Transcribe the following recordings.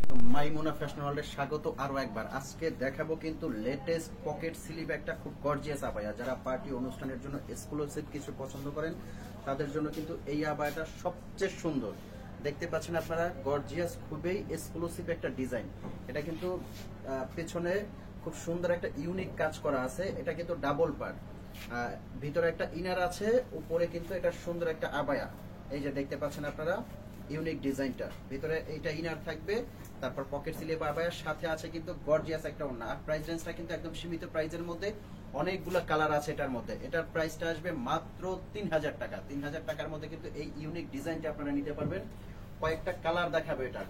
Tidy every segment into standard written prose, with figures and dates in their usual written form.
মাইমুনা fashion ওয়ার্ল্ডে স্বাগত আরো একবার। আজকে দেখাবো কিন্তু লেটেস্ট পকেট স্লিভ একটা খুব গর্জিয়াস আবায়া। যারা পার্টি অনুষ্ঠানের জন্য এক্সক্লুসিভ কিছু পছন্দ করেন তাদের জন্য কিন্তু এই আবায়াটা সবচেয়ে সুন্দর। দেখতে পাচ্ছেন আপনারা, গর্জিয়াস, খুবই এক্সক্লুসিভ একটা ডিজাইন। এটা কিন্তু পেছনে খুব সুন্দর একটা ইউনিক কাজ করা আছে। এটা কিন্তু ডাবল পার্ট, ভিতরে একটা ইনার আছে, উপরে কিন্তু এটা সুন্দর একটা আবায়া। এই যে দেখতে পাচ্ছেন আপনারা ইউনিক ডিজাইনটা, ভিতরে এইটা ইনার থাকবে, তারপর পকেট স্লিভ আবায়ার সাথে আছে কিন্তু গর্জিয়াস একটা ওড়না। আর প্রাইস রেঞ্জটা কিন্তু একদম সীমিত প্রাইসের মধ্যে, অনেকগুলো কালার আছে এটার মধ্যে। এটার প্রাইসটা আসবে মাত্র 3000 টাকা। 3000 টাকার মধ্যে কিন্তু এই ইউনিক ডিজাইনটা আপনারা নিতে পারবেন। কয়েকটা কালার দেখাবে এটা,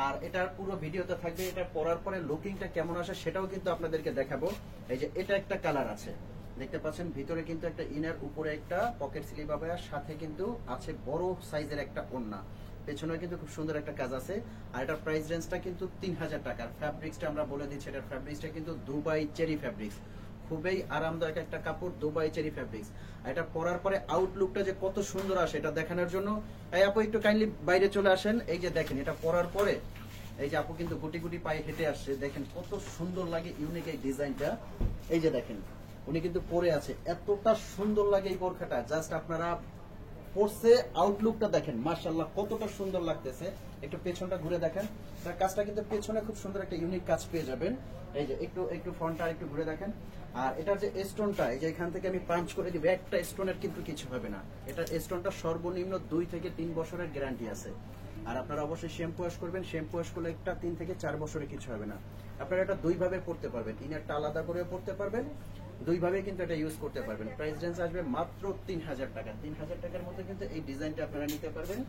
আর এটার পুরো ভিডিওতে থাকবে। এটা পরার পরে লুকিংটা কেমন আসে সেটাও কিন্তু আপনাদেরকে দেখাবো। এই যে এটা একটা কালার আছে, দেখতে পাচ্ছেন, ভিতরে কিন্তু একটা ইনার, উপরে একটা পকেট স্লিভ আবায়ার সাথে কিন্তু আছে বড় সাইজের একটা ওড়না। পেছনে কিন্তু খুব সুন্দর একটা কাজ আছে। আর এটার প্রাইস রেঞ্জটা কিন্তু 3000 টাকার। ফ্যাব্রিক্সটা আমরা বলে দিচ্ছি, এটার ফ্যাব্রিক্সটা কিন্তু দুবাই চেরি ফ্যাব্রিক্স, খুবই আরামদায়ক একটা কাপড়, দুবাই চেরি ফ্যাব্রিক্স। এটা পরার পরে আউটলুকটা যে কত সুন্দর আসে এটা দেখানোর জন্য এই আপু একটু কাইন্ডলি বাইরে চলে আসেন। এই যে দেখেন, এটা পরার পরে এই যে আপু কিন্তু গুটি গুটি পায়ে হেঁটে আসছে, দেখেন কত সুন্দর লাগে ইউনিক এই ডিজাইনটা। এই যে দেখেন উনি কিন্তু পরে আছে, এতটা সুন্দর লাগে এই বোরখাটা। জাস্ট আপনারা পরছে আউটলুকটা দেখেন, মাশাআল্লাহ কতটা সুন্দর লাগতেছে। একটু পেছনটা ঘুরে দেখেন, তার কাজটা কিন্তু পেছনে খুব সুন্দর একটা ইউনিক কাজ পেয়ে যাবেন। এই যে একটু ফ্রন্টটা একটু ঘুরে দেখেন। আর এটার যে স্টোনটা, এই যে এখান থেকে আমি পাঞ্চ করে দিব, একটা স্টোনের কিন্তু কিছু হবে না। এটা স্টোনটা সর্বনিম্ন 2 থেকে 3 বছরের গ্যারান্টি আছে। আর আপনারা অবশ্যই শ্যাম্পু ওয়াশ করবেন, শ্যাম্পু ওয়াশ করলে একটা 3 থেকে 4 বছরে কিছু হবে না। আপনারা এটা দুই ভাবে পড়তে পারবেন, ইনারটা আলাদা করে পড়তে পারবেন, দুই ভাবে কিন্তু এটা ইউজ করতে পারবেন। প্রাইস রেঞ্জ আসবে মাত্র 3000 টাকা। 3000 টাকার মধ্যে কিন্তু এই ডিজাইনটা আপনারা নিতে পারবেন।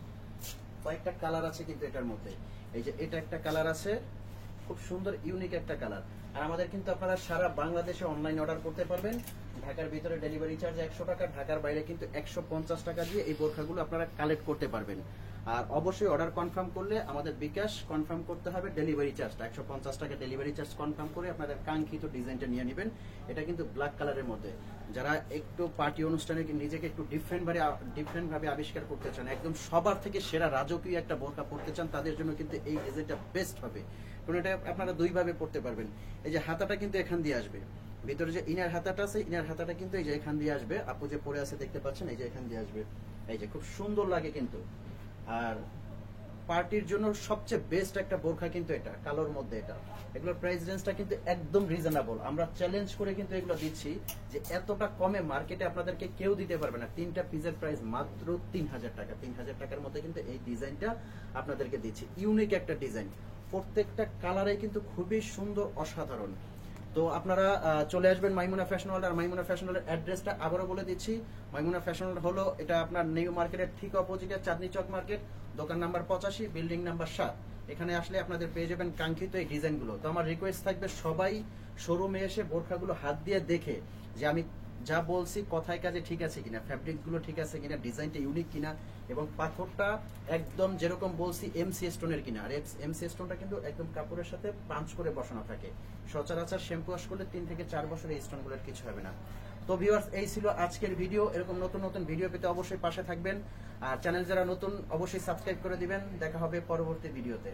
কয়েকটা কালার আছে কিন্তু এটার মধ্যে। এই যে এটা একটা কালার আছে, খুব সুন্দর ইউনিক একটা কালার। আর আমাদের কিন্তু আপনারা সারা বাংলাদেশে অনলাইন অর্ডার করতে পারবেন। ঢাকার ভিতরে ডেলিভারি চার্জ 100 টাকা, ঢাকার বাইরে কিন্তু 150 টাকা দিয়ে এই বোরখাগুলো আপনারা কালেক্ট করতে পারবেন। আর অবশ্যই অর্ডার কনফার্ম করলে আমাদের বিকাশ কনফার্ম করতে হবে, ডেলিভারি চার্জটা 150 টাকা ডেলিভারি চার্জ কনফার্ম করে আপনাদের কাঙ্ক্ষিত ডিজাইনটা নিয়ে নেবেন। এটা কিন্তু ব্ল্যাক কালারের মধ্যে। যারা একটু পার্টি অনুষ্ঠানে নিজেকে একটু ডিফারেন্ট ভাবে আবিষ্কার করতে চান, একদম সবার থেকে সেরা রাজকীয় একটা বোরখা পরতে চান, তাদের জন্য কিন্তু এই ডিজাইনটা বেস্ট হবে। কারণ এটা আপনারা দুই ভাবে পড়তে পারবেন। এই যে হাতাটা কিন্তু এখান দিয়ে আসবে, ভিতরে যে ইনার হাতাটা আছে, ইনার হাতাটা কিন্তু এই যে এখান দিয়ে আসবে। আপু যে পরে আছে দেখতে পাচ্ছেন, এই যে এখান দিয়ে আসবে। এই যে খুব সুন্দর লাগে কিন্তু। আর পার্টির জন্য সবচেয়ে বেস্ট একটা বোরখা কিন্তু এটা, কালোর মধ্যে। এটা এগুলোর প্রাইস রেঞ্জটা কিন্তু একদম রিজনেবল। আমরা চ্যালেঞ্জ করে কিন্তু এগুলো দিচ্ছি যে এতটা কমে মার্কেটে আপনাদেরকে কেউ দিতে পারবে না। 3টা পিসের প্রাইস মাত্র 3000 টাকা। 3000 টাকার মধ্যে কিন্তু এই ডিজাইনটা আপনাদেরকে দিচ্ছি। ইউনিক একটা ডিজাইন, প্রত্যেকটা কালারে কিন্তু খুবই সুন্দর, অসাধারণ। তো আপনারা চলে আসবেন মাইমুনা ফ্যাশন ওয়ার্ল্ড। আর মাইমুনা ফ্যাশন ওয়ার্ল্ডের অ্যাড্রেসটা আবারও বলে দিচ্ছি। মাইমুনা ফ্যাশন ওয়ার্ল্ড হলো এটা আপনার নিউ মার্কেটের ঠিক অপোজিটে, চাঁদনি চক মার্কেট, দোকান নাম্বার 85, বিল্ডিং নাম্বার 7। এখানে আসলে আপনাদের পেয়ে যাবেন কাঙ্ক্ষিত এই ডিজাইনগুলো। তো আমার রিকোয়েস্ট থাকবে, সবাই শোরুমে এসে বোরখাগুলো হাত দিয়ে দেখে যে আমি যা বলছি কথায় কাজে ঠিক আছে কিনা, ফ্যাব্রিক গুলো ঠিক আছে কিনা, ডিজাইনটা ইউনিক কিনা, এবং পাথরটা একদম যেরকম বলছি এমসি স্টোনের কিনা। আর এমসি স্টোনটা কিন্তু একদম কাপড়ের সাথে পাঞ্চ করে বসানো থাকে। সচরাচর শ্যাম্পু ওয়াশ করলে 3 থেকে 4 বছরে এই স্টোনগুলোর কিছু হবে না। তো ভিউয়ার্স, এই ছিল আজকের ভিডিও। এরকম নতুন নতুন ভিডিও পেতে অবশ্যই পাশে থাকবেন। আর চ্যানেল যারা নতুন অবশ্যই সাবস্ক্রাইব করে দিবেন। দেখা হবে পরবর্তী ভিডিওতে।